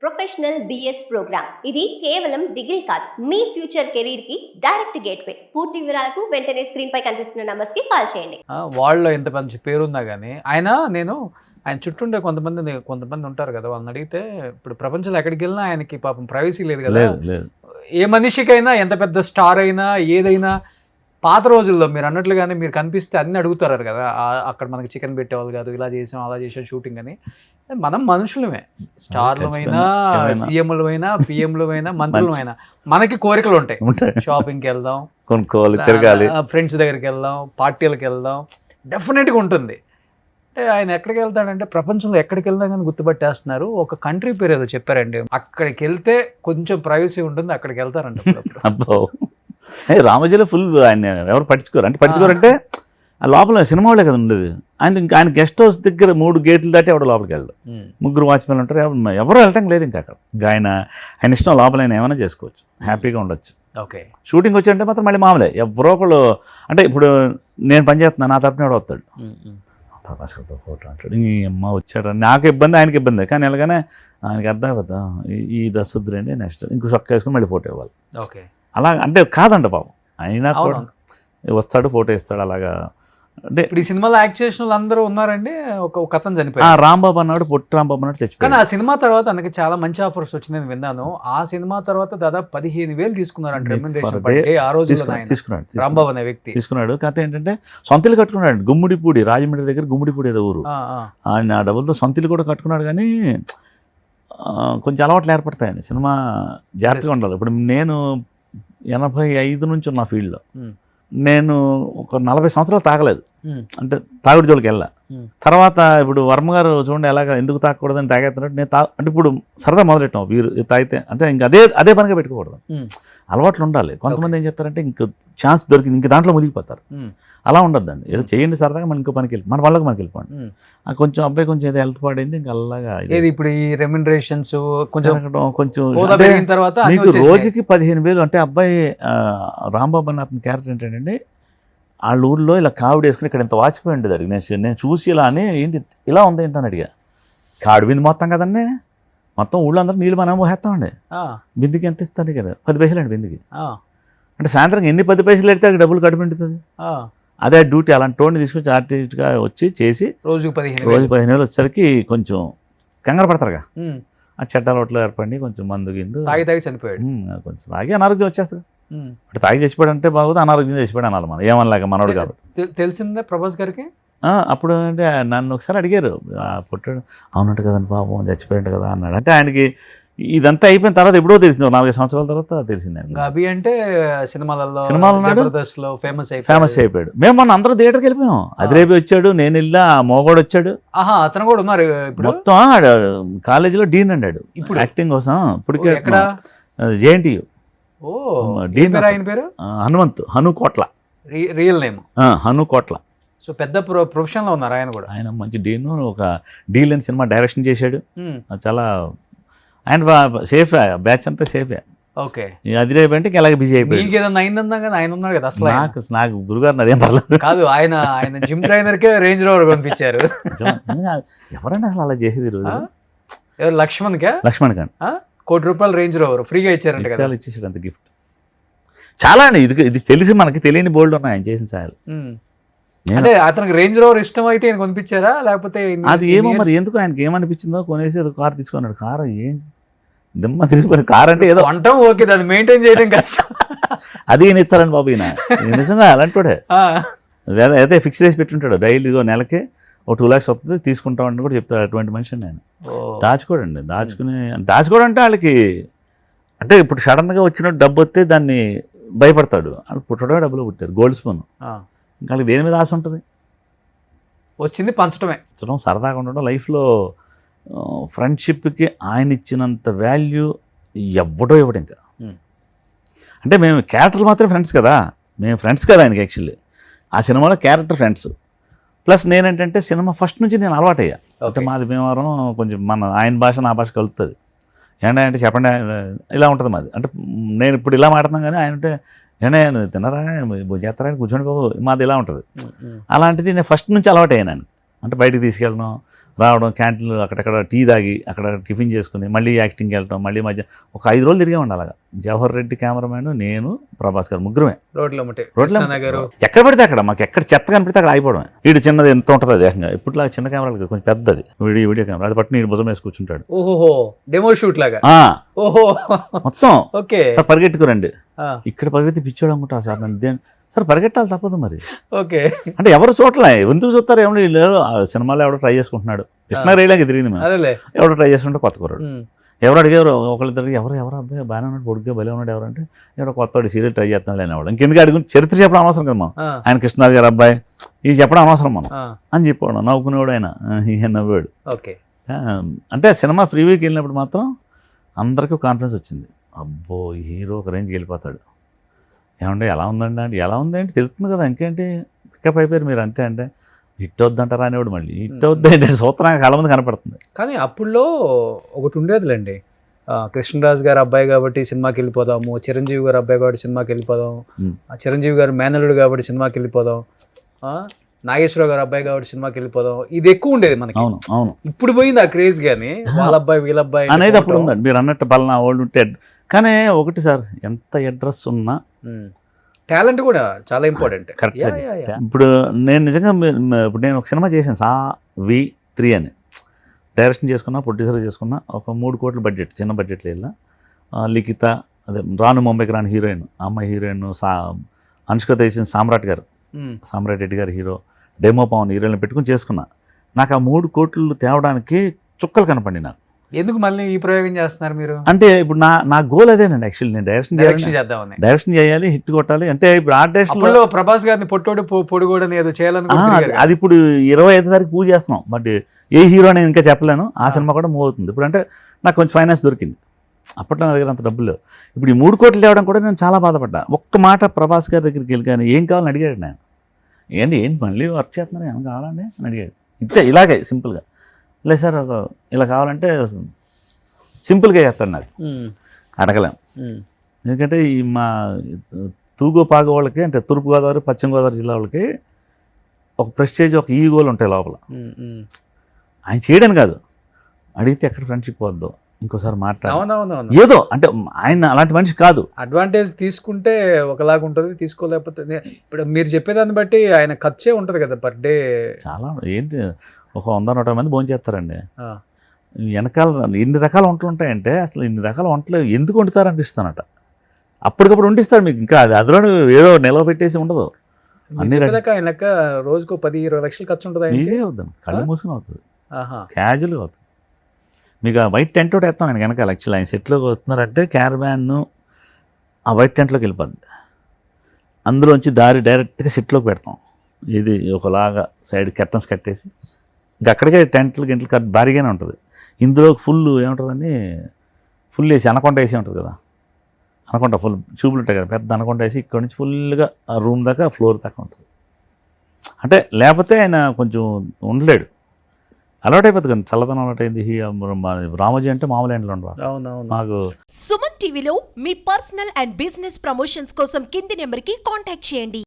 Professional BS programme. ఇది కేవలం degree కాదు, మీ ఫ్యూచర్ కెరీర్ కి డైరెక్ట్ గేట్వే. పూర్తి వివరాలకు వెంటనే స్క్రీన్ పై కనిపిస్తున్న నంబర్స్ కి కాల్ చేయండి. వాళ్ళలో ఎంత మంచి పేరుందా కానీ ఆయన చుట్టూ కొంతమంది ఉంటారు కదా, వాళ్ళని అడిగితే ఇప్పుడు ప్రపంచంలో ఎక్కడికి వెళ్ళినా ఆయనకి పాపం ప్రైవసీ లేదు కదా. ఏ మనిషికైనా ఎంత పెద్ద స్టార్ అయినా ఏదైనా పాత రోజుల్లో మీరు అన్నట్లుగానే మీరు కనిపిస్తే అన్ని అడుగుతారు కదా, అక్కడ మనకి చికెన్ పెట్టేవాళ్ళు కాదు, ఇలా చేసాం అలా చేసాం షూటింగ్ అని. మనం మనుషులమే, స్టార్లమైనా సీఎంలమైనా పిఎంలమైనా మంత్రులమైనా మనకి కోరికలు ఉంటాయి. షాపింగ్కి వెళ్దాం, కొనుక్కోవాలి, తిరగాలి, ఫ్రెండ్స్ దగ్గరికి వెళ్దాం, పార్టీలకు వెళ్దాం, డెఫినెట్గా ఉంటుంది. అంటే ఆయన ఎక్కడికి వెళ్తాడంటే ప్రపంచంలో ఎక్కడికి వెళ్దా కానీ గుర్తుపట్టేస్తున్నారు. ఒక కంట్రీ పేరు ఏదో చెప్పారండి, అక్కడికి వెళ్తే కొంచెం ప్రైవసీ ఉంటుంది, అక్కడికి వెళ్తారంట. రామోజీలో ఫుల్ ఆయన ఎవరు పట్టించుకోరంటే ఆ లోపల సినిమా వాళ్ళే కదా ఉండేది. ఆయన గెస్ట్ హౌస్ దగ్గర 3 గేట్లు దాటి ఎవడో లోపలికి వెళ్ళడు. 3 వాచ్మెన్లు ఉంటారు, ఎవరు వెళ్ళటం లేదు ఇంకా అక్కడ. ఆయన ఇష్టం, లోపల ఆయన ఏమైనా చేసుకోవచ్చు, హ్యాపీగా ఉండొచ్చు. ఓకే, షూటింగ్ వచ్చాడంటే మాత్రం మళ్ళీ మామూలే, ఎవరో ఒకళ్ళు. అంటే ఇప్పుడు నేను పనిచేస్తున్నాను, నా తరపున ఎవడో వస్తాడు, భాస్కర్తో ఫోటో అంటాడు, ఈ అమ్మ వచ్చాడు, నాకు ఇబ్బంది ఆయనకి ఇబ్బంది. కానీ ఎలాగనే ఆయనకి అర్థం అవుతా, ఈ డ్రెస్ వద్దురండి, నెక్స్ట్ ఇంకో చొక్కా వేసుకుని మళ్ళీ ఫోటో ఇవ్వాలి. ఓకే, అలా అంటే కాదంట పాపం, అయినా కూడా వస్తాడు, ఫోటో ఇస్తాడు. అలాగా అంటే ఇప్పుడు ఈ సినిమాలో యాక్ట్ చేసిన వాళ్ళు అందరూ ఉన్నారండి. ఒక అతను చనిపోయాడు, రాంబాబు అన్నాడు, పొట్టి రాంబాబు అన్నాడు, చచ్చిపోయాడు. కానీ ఆ సినిమా తర్వాత ఆయనకి చాలా మంచి ఆఫర్స్ వచ్చిందని విన్నాను. ఆ సినిమా తర్వాత దాదాపు 15,000 తీసుకున్నారంట రెమ్యునరేషన్ పర్ డే ఆ రోజు. తీసుకున్నాడు రాంబాబు అనే వ్యక్తి తీసుకున్నాడు. కథ ఏంటంటే సొంతలు కట్టుకున్నాడు, గుమ్మిడిపూడి, రాజమండ్రి దగ్గర గుమ్మిడిపూడి ఏదో ఊరు. ఆయన ఆ డబ్బులతో సొంతలు కూడా కట్టుకున్నాడు. కానీ కొంచెం అలవాట్లు ఏర్పడతాయండి, సినిమా జాగ్రత్తగా ఉండాలి. ఇప్పుడు నేను 85 నుంచి ఉన్న ఫీల్డ్లో, నేను ఒక 40 సంవత్సరాలు తాగలేదు, అంటే తాగుడు జోలికి వెళ్ళా. తర్వాత ఇప్పుడు వర్మ గారు చూడండి ఎలాగ, ఎందుకు తాగకూడదని తాగేస్తున్నట్టు నేను అంటే ఇప్పుడు సరదా మొదలెట్టాం, వీరు తాగితే అంటే ఇంకా అదే పనిగా పెట్టుకోకూడదు, అలవాట్లు ఉండాలి. కొంతమంది ఏం చెప్తారంటే ఇంక ఛాన్స్ దొరికింది ఇంక దాంట్లో మునిగిపోతారు. అలా ఉండద్దండి, ఏదో చేయండి సరదాగా, మన ఇంకో పనికి వెళ్ళి మన వాళ్ళకి మనకి వెళ్ళిపోండి. కొంచెం అబ్బాయి కొంచెం ఏదో హెల్త్ పాడైంది, ఇంకా అలాగా ఇప్పుడు ఈ రెమ్యునరేషన్స్ కొంచెం తర్వాత మీకు రోజుకి 15,000. అంటే అబ్బాయి రాంబాబు అన్న అతని క్యారెక్టర్ ఏంటంటే, వాళ్ళ ఊళ్ళో ఇలా కావిడి వేసుకుని ఇక్కడ ఇంత వాచిపోయి ఉండేది. అడిగి నేను చూసి ఇలా అని, ఏంటి ఇలా ఉంది ఏంటని అడిగా. కాడు బింది మొత్తం కదండి, మొత్తం ఊళ్ళో అందరూ నీళ్ళు మనం పోసేస్తామండి, బిందికి ఎంత ఇస్తాను కదా, 10 పైసలు అండి బిందికి. అంటే సాయంత్రం ఎన్ని 10 పైసలు పెడితే అక్కడ డబ్బులు కడుపుంటుంది. అదే డ్యూటీ, అలాంటి టోన్ని తీసుకొచ్చి ఆర్టిస్ట్గా వచ్చి చేసి రోజు 15,000 వచ్చేసరికి కొంచెం కంగారు పడతారుగా. ఆ చెడ్డలొట్లు ఏర్పడి కొంచెం మందు గిందు తాగి చనిపోయాడు. కొంచెం తాగి అనారోగ్యం వచ్చేస్తుంది. అంటే తాగి చచ్చిపోయాడు అంటే బాగుంది, అనారోగ్యం చచ్చిపోయాడు అనాలి మనం, ఏమనలేక మనోడు కాబట్టి. తెలిసిందే ప్రభాస్ గారికి. అప్పుడు అంటే నన్ను ఒకసారి అడిగారు, పుట్టాడు అవునట్టు కదండి పాపం చచ్చిపోయాడు కదా అన్నాడు. అంటే ఆయనకి ఇదంతా అయిపోయిన తర్వాత ఎప్పుడో తెలిసింది, 4-5 సంవత్సరాల తర్వాత తెలిసింది. అభి అంటే సినిమాలలో ఫేమస్ అయిపోయాడు. మేము మొన్న అందరూ థియేటర్కి వెళ్ళిపోయాం, అదిరేబి వచ్చాడు, నేను వెళ్ళా, మోగోడు వచ్చాడు, అతను కూడా ఉన్నారు. మొత్తం కాలేజీలో డీన్ అన్నాడు ఇప్పుడు యాక్టింగ్ కోసం. ఇప్పటికే JNTU డీన్ పేరు హను కోట్ల, రియల్ నేమ్ హను కోట్ల. సో పెద్ద ప్రొఫెషన్లో ఉన్నారు ఆయన కూడా. ఆయన మంచి డీన్, ఒక డీల్ అని సినిమా డైరెక్షన్ చేశాడు. చాలా ఆయన సేఫ్, బ్యాచ్ అంతా సేఫే. ఓకే, అదిరేబి అంటే ఇలాగే బిజీ అయిపోయింది. ఏదైనా అయిందన్నా కదా, ఆయన ఉన్నాడు కదా అసలు. నాకు గురుగారు నాదేం పర్లేదు కాదు, ఆయన జిమ్ ట్రైనర్కే రేంజ్ రోవర్ పంపించారు. ఎవరండి అసలు అలా చేసేది ఈరోజు? లక్ష్మణ్ ఖాన్ ₹1 కోటి రేంజ్ రోవర్ ఫ్రీగా ఇచ్చారంట కదా. ఇచ్చేసాడు అంత గిఫ్ట్. చాలా అండి, ఇది తెలిసి మనకి తెలియని బోల్డ్ ఉన్నాయి ఆయన చేసిన సాయాలు. అంటే అతనికి రేంజ్ రోవర్ ఇష్టం అయితే ఆయన కొనిపించారా, లేకపోతే అది ఏమో మరి ఎందుకు ఆయనకి ఏమనిపించిందో కొనేసి ఏదో కారు తీసుకున్నాడు. కారు ఏంటి దిమ్మ తిరిగిపోయి, కారు అంటే ఏదో అంటాం, ఓకే, దాన్ని మెయింటైన్ చేయడం కష్టం. అది ఈయన ఇస్తారని బాబు, ఈయన నిజంగా అలాంటి అయితే ఫిక్స్ చేసి పెట్టుంటాడు, డైలీ నెలకి ఓ 2 lakhs వస్తుంది తీసుకుంటామని కూడా చెప్తాడు. అటువంటి మనిషి నేను దాచుకోడండి, దాచుకోవడం అంటే వాళ్ళకి, అంటే ఇప్పుడు సడన్గా వచ్చినట్టు డబ్బు వస్తే దాన్ని భయపడతాడు. వాళ్ళు పుట్టడమే డబ్బులు పుట్టారు, గోల్డ్ స్పూన్. ఇంకా వాళ్ళకి దేని మీద ఆశ ఉంటుంది? వచ్చింది పంచడమే, సరదాగా ఉండడం. లైఫ్లో ఫ్రెండ్షిప్కి ఆయన ఇచ్చినంత వాల్యూ ఇవ్వడం ఇంకా. అంటే మేము క్యారెక్టర్లు మాత్రమే ఫ్రెండ్స్ కదా, మేము ఫ్రెండ్స్ కదా ఆయనకి. యాక్చువల్లీ ఆ సినిమాలో క్యారెక్టర్ ఫ్రెండ్స్. ప్లస్ నేనేంటంటే సినిమా ఫస్ట్ నుంచి నేను అలవాటయ్యా. అంటే మాది భీమవరం, కొంచెం ఆయన భాష నా భాష కలుగుతుంది. ఏంటంటే చెప్పండి ఇలా ఉంటుంది మాది. అంటే నేను ఇప్పుడు ఇలా మాట్లాడుతున్నాను కానీ ఆయన అంటే ఏంటంటే తినరా చేస్తారా కూర్చోండి బాబు, మాది ఇలా ఉంటుంది. అలాంటిది నేను ఫస్ట్ నుంచి అలవాటు అయ్యాను. అంటే బయటికి తీసుకెళ్ళడం, రావడం, క్యాంటీన్లు అక్కడక్కడ టీ తాగి అక్కడ టిఫిన్ చేసుకుని మళ్ళీ యాక్టింగ్కి వెళ్ళటం, మళ్ళీ మధ్య ఒక 5 రోజులు తిరిగామండి అలాగా. జవహర్ రెడ్డి కెమెరామెన్, నేను, ప్రభాస్ గారు ముగ్గురమే రోడ్లో ఎక్కడ పడితే అక్కడ, మాకు ఎక్కడ చెత్త కనిపితే అక్కడ ఆగిపోవడం. వీడు చిన్నది ఎంత ఉంటుంది అది ఏకంగా, ఇప్పట్లో చిన్న కెమెరాలు కొంచెం పెద్దది వీడియో కెమెరా, అది పట్టుని భుజం వేసి కూర్చుంటాడు. ఓహో, డెమో షూట్ లాగా. ఓహో, మొత్తం ఓకే సార్ పరిగెట్టుకురండి, ఇక్కడ పరిగెత్తి పిచ్చోడు అనుకుంటా సార్ నన్ను. సార్ పరిగెట్టాలి తప్పదు మరి. ఓకే, అంటే ఎవరు చూడలే, ఎందుకు చూస్తారు ఏమో, సినిమాలో ఎవడో ట్రై చేసుకుంటున్నాడు, కృష్ణ రేలాగా తిరిగింది మేము, ఎవడో ట్రై చేసుకుంటే కొత్త కుర్రాడు. ఎవరు అడిగారు ఒకళ్ళిద్దరు, ఎవరు అబ్బాయి బాగానే ఉన్నాడు, పొడుగ్గా భలే ఉన్నాడు ఎవరంటే, ఎవడో కొత్తవాడు సీరియల్ ట్రై చేస్తున్నాడు అనేవాడు. ఇంకెందుకు అడుగు చరిత్ర చెప్పడం అనవసరం కదా మనం, ఆయన కృష్ణరాజు గారు అబ్బాయి ఇది చెప్పడం అనవసరం మనం అని చెప్పాడు. నవ్వుకునేవాడు ఆయన, ఈయన నవ్వాడు. అంటే సినిమా ప్రీవ్యూకి వెళ్ళినప్పుడు మాత్రం అందరికీ కాన్ఫిడెన్స్ వచ్చింది, అబ్బో హీరో ఒక రేంజ్కి వెళ్ళిపోతాడు. ఏమంటే ఎలా ఉందండి అంటే, ఎలా ఉందంటే తెలుస్తుంది కదా, ఇంకేంటి పికప్ అయిపోయారు మీరు అంతే అంటే, హిట్ వద్దంటారా అనేవాడు. మళ్ళీ హిట్ వద్దంటే సూత్రంగా చాలా మంది కనపడుతుంది. కానీ అప్పుడులో ఒకటి ఉండేదిలేండి, కృష్ణరాజు గారు అబ్బాయి కాబట్టి సినిమాకి వెళ్ళిపోదాము, చిరంజీవి గారు అబ్బాయి కాబట్టి సినిమాకి వెళ్ళిపోదాం, చిరంజీవి గారు మేనల్లుడు కాబట్టి సినిమాకి వెళ్ళిపోదాం, నాగేశ్వరరావు గారు అబ్బాయి కాబట్టి సినిమాకి వెళ్ళిపోదాం, ఇది ఎక్కువ ఉండేది మనకి. అవును అవును, ఇప్పుడు పోయింది ఆ క్రేజ్. కానీ వాళ్ళ అబ్బాయి వీళ్ళ అబ్బాయి అనేది అప్పుడు ఉందండి, మీరు అన్నట్టు బలనా వాళ్ళు ఉంటే. కానీ ఒకటి సార్, ఎంత అడ్రస్ ఉన్నా టాలెంట్ కూడా చాలా ఇంపార్టెంట్. కరెక్ట్. ఇప్పుడు నేను నిజంగా ఇప్పుడు నేను ఒక సినిమా చేశాను, V3 అని, డైరెక్షన్ చేసుకున్నా, ప్రొడ్యూసర్ చేసుకున్నా, ఒక 3 కోట్ల బడ్జెట్, చిన్న బడ్జెట్లో వెళ్ళా. లిఖిత, అదే రాను ముంబైకి రాని హీరోయిన్, అమ్మాయి హీరోయిన్ అనుష్క చేసిన సామ్రాట్ గారు, సామ్రాట్ రెడ్డి గారు హీరో, డెమో పవన్ హీరోయిన్ పెట్టుకుని చేసుకున్నా. నాకు ఆ 3 కోట్లు తేవడానికి చుక్కలు కనపడి నాకు. ఎందుకు మళ్ళీ ఈ ప్రయోగం చేస్తున్నారు మీరు అంటే ఇప్పుడు నా గోల్ అదేనండి యాక్చువల్లీ, నేను డైరెక్షన్ చేయాలి, హిట్ కొట్టాలి. అంటే ఇప్పుడు ఆర్టిస్ట్లో ప్రభాస్ గారిని పొట్టోడు పొడుగోడని ఏదో చేయాలని, అది ఇప్పుడు 25వ తారీఖు పూజ చేస్తున్నాం, బట్ ఏ హీరో నేను ఇంకా చెప్పలేను. ఆ సినిమా కూడా మూవ్ అవుతుంది ఇప్పుడు. అంటే నాకు కొంచెం ఫైనాన్స్ దొరికింది, అప్పట్లో నా దగ్గర అంత డబ్బులు లేవు. ఇప్పుడు ఈ 3 కోట్లు తేవడం కూడా నేను చాలా బాధపడ్డా. ఒక్క మాట ప్రభాస్ గారి దగ్గరికి వెళ్ళి కానీ ఏం కావాలని అడిగాడు నేను, ఏంటి మళ్ళీ వర్క్ చేస్తున్నారు ఏమైనా కావాలండి అని అడిగాడు. ఇంతే, ఇలాగే సింపుల్గా, లేదు సార్ ఇలా కావాలంటే సింపుల్గా చేస్తాడు, నాకు అడగలేం. ఎందుకంటే ఈ మా తూగో పాగో వాళ్ళకి, అంటే తూర్పుగోదావరి పశ్చిమ గోదావరి జిల్లా వాళ్ళకి ఒక ప్రెస్టేజ్, ఒక ఈగోలు ఉంటాయి లోపల. ఆయన చేయడం కాదు, అడిగితే ఎక్కడ ఫ్రెండ్షిప్ వద్దు, ఇంకోసారి మాట్లాడాలి ఏదో, అంటే ఆయన అలాంటి మనిషి కాదు. అడ్వాంటేజ్ తీసుకుంటే ఒకలాగా ఉంటుంది, తీసుకోలేకపోతే ఇప్పుడు మీరు చెప్పేదాన్ని బట్టి ఆయన ఖర్చే ఉంటుంది కదా పర్ డే. చాలా ఏంటి, ఒక 100-150 మంది భోజనం చేస్తారండి. వెనకాల ఎన్ని రకాల వంటలు ఉంటాయంటే, అసలు ఇన్ని రకాల వంటలు ఎందుకు వండుతారు అనిపిస్తానట. అప్పటికప్పుడు వండిస్తాడు మీకు, ఇంకా అది అందులో ఏదో నిల్వ పెట్టేసి ఉండదు. అన్ని లెక్క రోజుకు 10-20 లక్షలు ఖర్చు ఉంటుంది. ఈజీగా అవుతుంది, కళ్ళు మూసుకుని అవుతుంది, క్యాజువల్గా అవుతుంది. మీకు ఆ వైట్ టెంట్ ఒకటి వేస్తాం ఆయన వెనకాల. యాక్చువల్లీ ఆయన సెట్లోకి వస్తున్నారంటే క్యారవాన్ ఆ వైట్ టెంట్లోకి వెళ్ళిపోద్ది, అందులోంచి దారి డైరెక్ట్గా సెట్లోకి పెడతాం. ఇది ఒకలాగా సైడ్ కర్టన్స్ కట్టేసి ఇంకా అక్కడికే టెంట్లు గింట్లు భారీగానే ఉంటుంది. ఇందులో ఫుల్ ఏముంటుందని, ఫుల్ వేసి అనకొండ వేసి ఉంటుంది కదా, అనకొండ ఫుల్ చూపులు ఉంటాయి కదా, పెద్ద అనకొండ వేసి ఇక్కడ నుంచి ఫుల్గా ఆ రూమ్ దాకా ఫ్లోర్ దాకా ఉంటుంది. అంటే లేకపోతే ఆయన కొంచెం ఉండలేడు, అలవాటు అయిపోతుంది కదా, చల్లదనం అలవాటు అయింది. రామోజీ అంటే మామూలు ఎండలో ఉండవు నాకు. సుమన్ టీవీలో మీ పర్సనల్ అండ్ బిజినెస్ ప్రమోషన్స్ కోసం కింది నెంబర్కి కాంటాక్ట్ చేయండి.